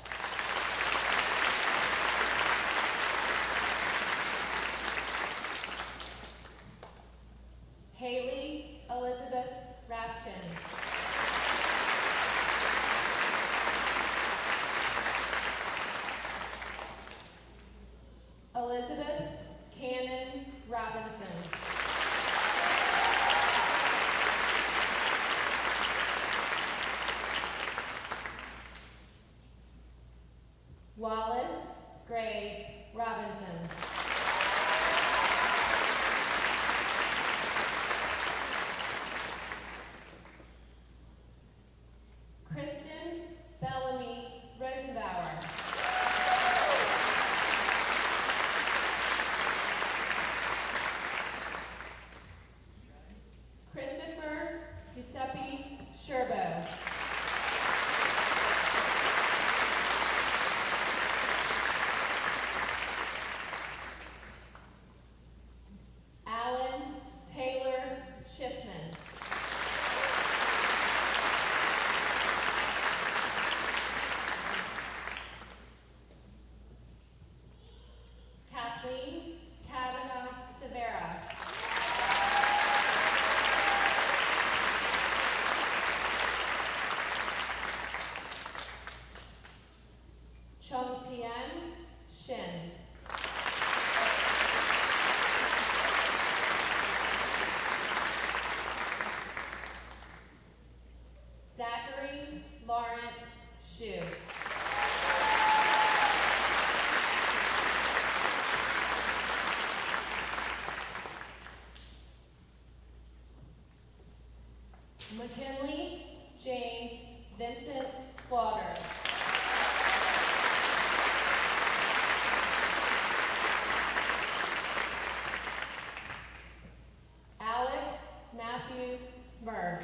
Haley Elizabeth Rafkin. Elizabeth Cannon Robinson. Wallace Gray Robinson. Kristen Bellamy Rosenbauer. Christopher Giuseppe Sherbo. Alan Taylor Schiffman. Kathleen Kavanaugh Severa. Chung Tien Shin. Zachary Lawrence Shue. McKinley James Vincent Slaughter. Alec Matthew Smurr.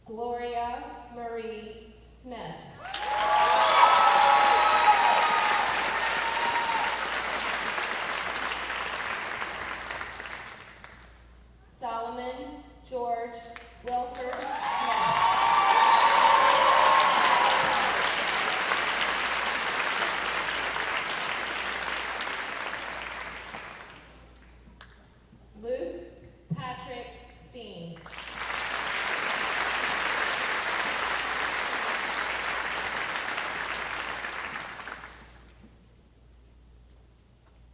Gloria Marie Smith. George Wilford Smith. Luke Patrick Steen.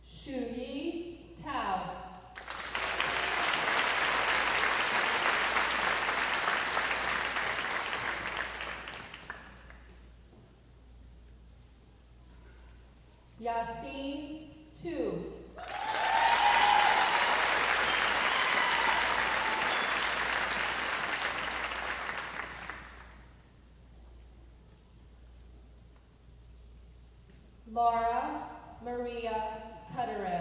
Shuyi Tao. Yasin Tu. Laura Maria Tuttero.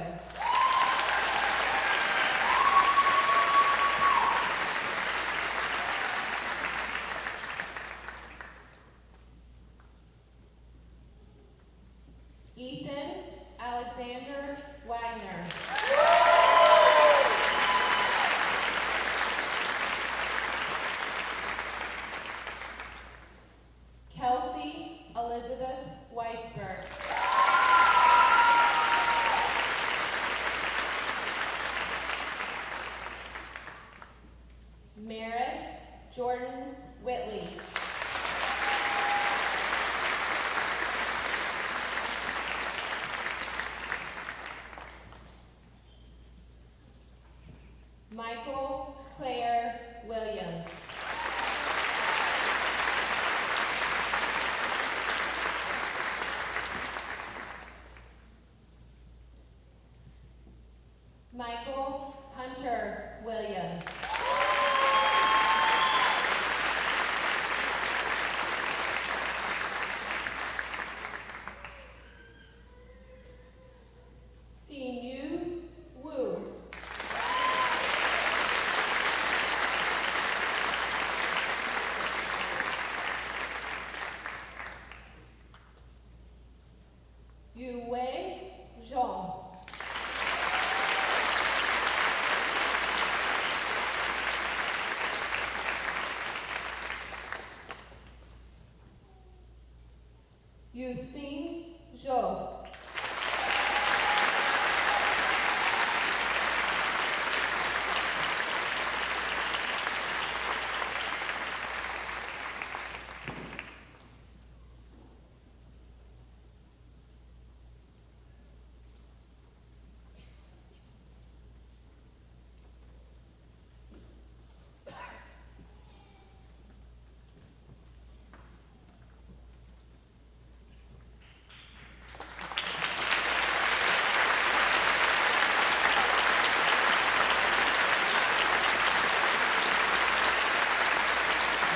Ethan Alexander Wagner. Kelsey Elizabeth Weisberg. Maris Jordan Whitley. Michael Claire Williams. Michael Hunter Williams. Simu Wu. Yue Zhong. Yusing Zhou.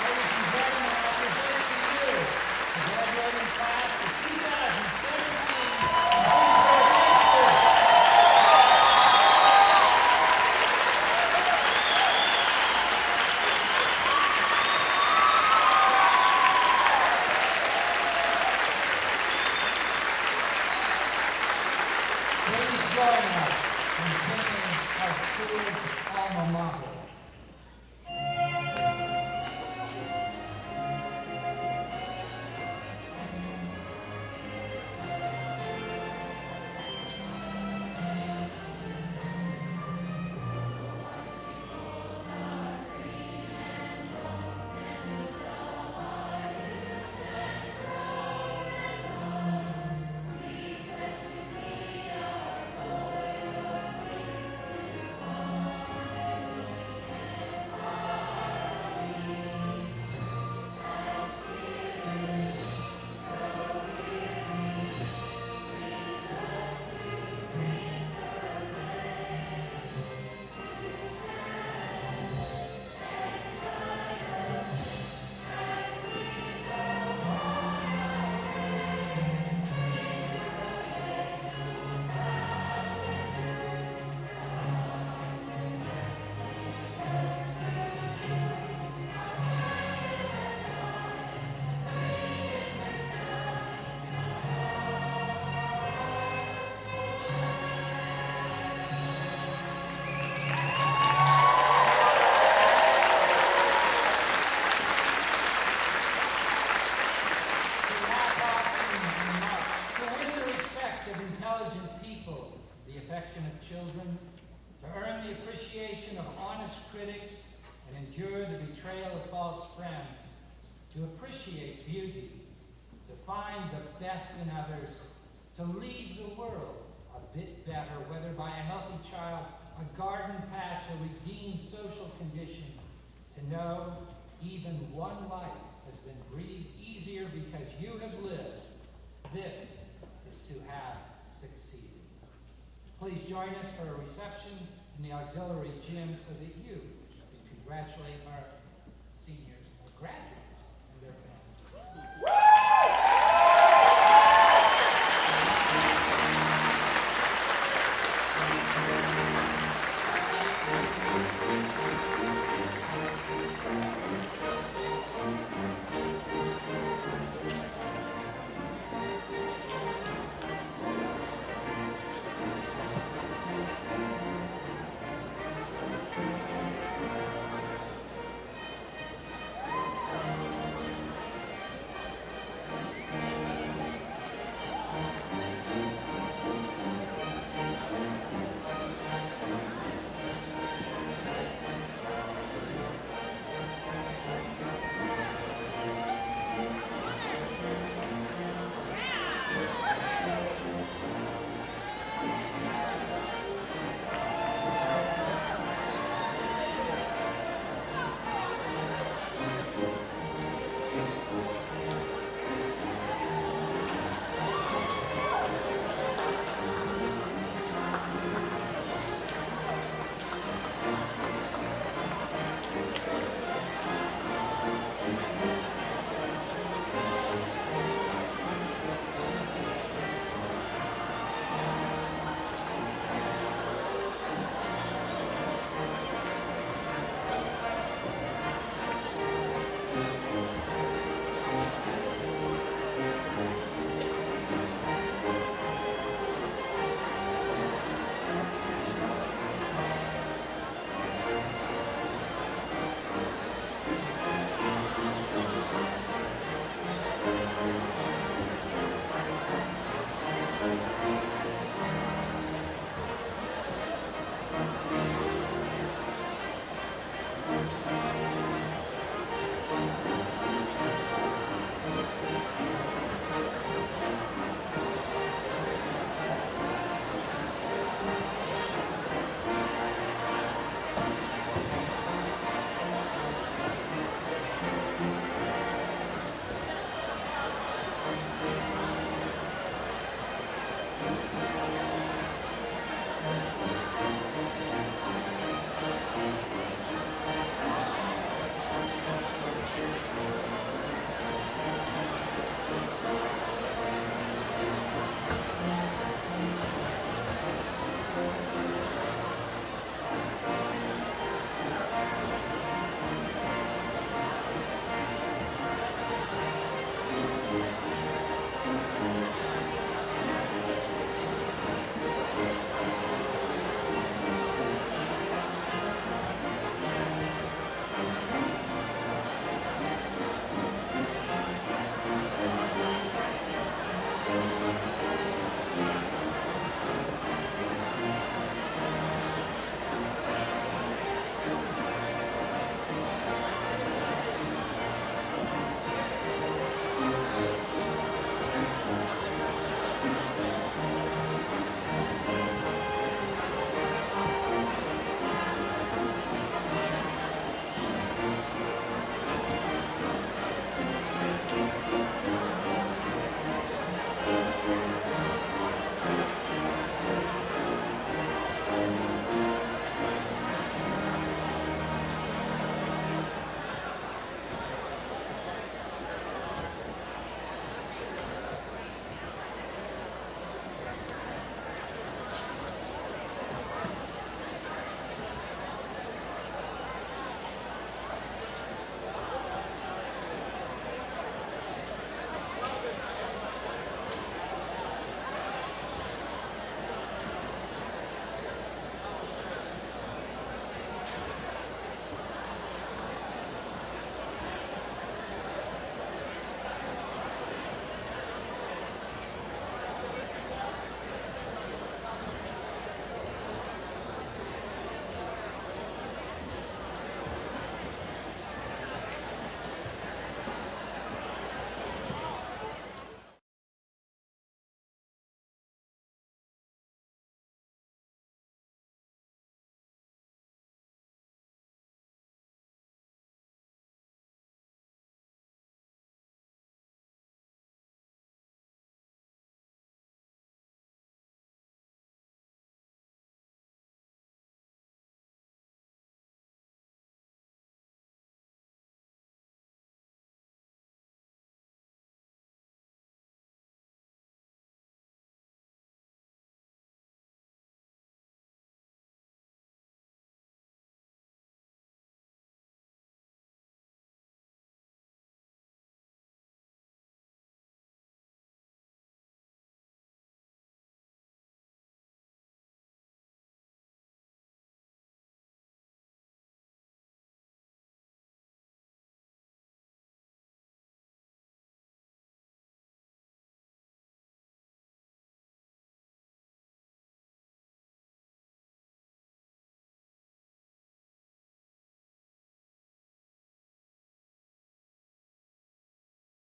Ladies and gentlemen, I present to you the graduating class of 2017 from Greensboro High School. Please join us in singing our school's alma mater. appreciation of honest critics and endure the betrayal of false friends, to appreciate beauty, to find the best in others, to leave the world a bit better, whether by a healthy child, a garden patch, a redeemed social condition, to know even one life has been breathed easier because you have lived. This is to have succeeded. Please join us for a reception in the auxiliary gym so that you can congratulate our seniors or graduates.